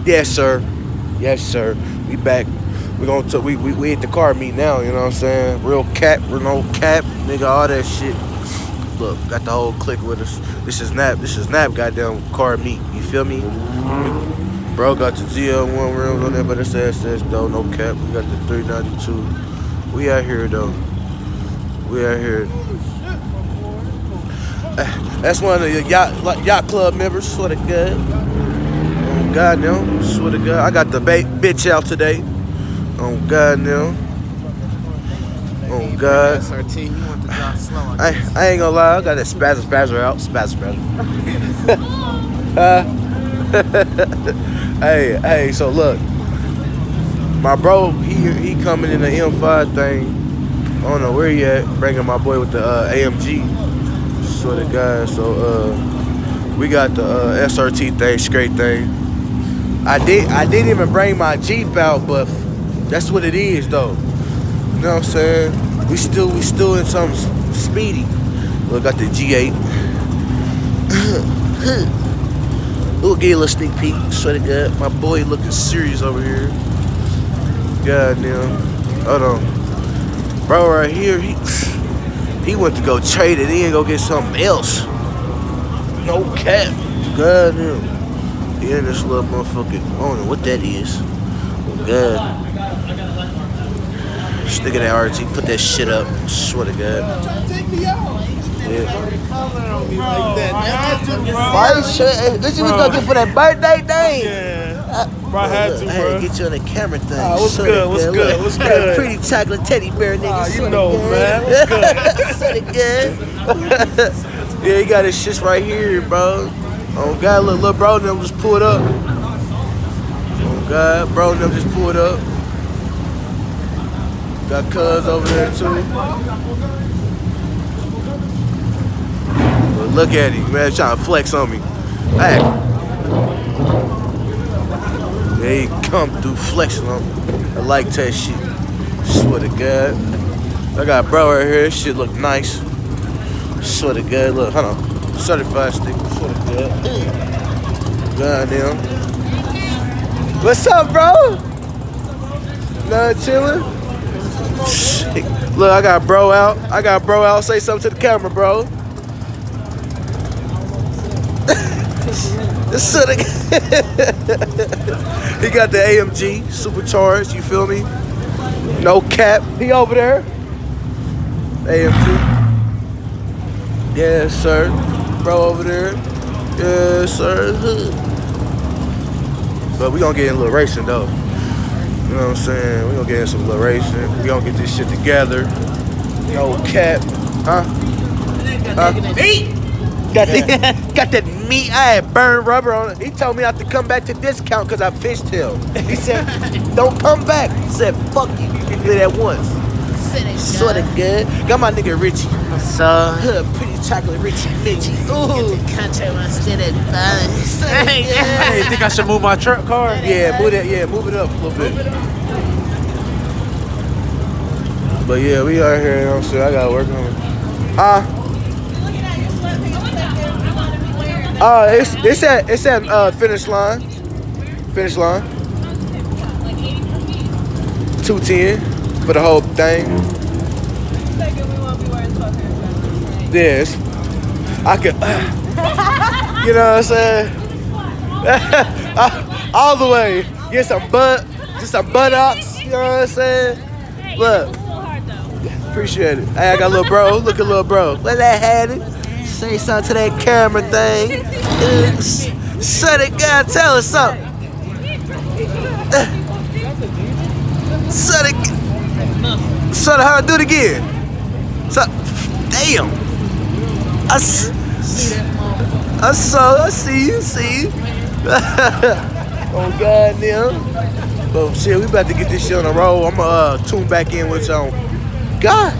Yes, sir. Yes, sir. We back. We at the car meet now. You know what I'm saying? Real cap, no cap, nigga. All that shit. Look, got the whole clique with us. This is Nap. This is Nap. Goddamn car meet. You feel me? Bro got the ZL1 rims on there, but it's SS though. No cap. We got the 392. We out here though. We out here. That's one of the yacht club members. Swear to God. Oh God, no. Swear to God. I got the bitch out today. Oh God, no. Oh God. SRT, you want to drive slow. I ain't gonna lie. I got that spazzer out. Spazzer. Hey. So look, my bro, he coming in the M5 thing. I don't know where he at. Bringing my boy with the AMG. Swear to God. So we got the SRT thing, straight thing. I didn't even bring my Jeep out, but that's what it is though. You know what I'm saying? We still in something speedy. Look, got the G8. We'll give you a little sneak peek. Swear to God, my boy looking serious over here. God damn. Hold on, bro. Right here, he went to go trade it in, go get something else. No cap. God damn. Yeah, this little motherfucker. I don't know what that is. Oh God. Stick in that RT, put that shit up. Swear to God. Take me out. Yeah. Why This you was gonna do for that birthday thing? Yeah. Bro, I had to, I bro. had to get you on the camera thing. What's good? What's good? What's good? Pretty chocolate teddy bear nigga. You know, man. What's good? Swear to God. Yeah, he got his shit right here, bro. Oh God, little bro, them just pulled up. Oh God, bro, them just pulled up. Got cuz over there too. But look at him, man, trying to flex on me. Hey. There he come through flexing on me. I like that shit. Swear to God. I got bro right here. Shit look nice. Swear to God. Look, hold on. Certified stick. Swear to God. Goddamn. What's up, bro? Nothing chillin'? Look, I got bro out. Say something to the camera, bro. He got the AMG supercharged, you feel me? No cap. He over there. AMG. Yes, sir. Bro over there. Yes, sir. But we gonna get in a little racing though. You know what I'm saying? We gonna get in some little racing. We gonna get this shit together. No cap. Huh? Got that meat. I had burned rubber on it. He told me not to come back to discount because I fished him. He said, don't come back. He said, fuck you. He did that once. Sort of good. Got my nigga Richie. So, Pretty chocolate Richie. Ooh. Hey, you think I should move my truck car? Yeah, move it up a little bit. But yeah, we out here, you know what I'm saying? I gotta work on it. It's at finish line. Finish line. 210 for the whole thing. Yes. I could you know what I'm saying? All the way. Get some buttocks, you know what I'm saying? Look. Appreciate it. Hey, I got a little bro. Look at little bro. Let that had it. Say something to that camera thing. Son of God, tell us something. Son of how to do it again. So, damn. I see you. Oh goddamn. But shit, we about to get this shit on the road. I'm gonna tune back in with y'all. God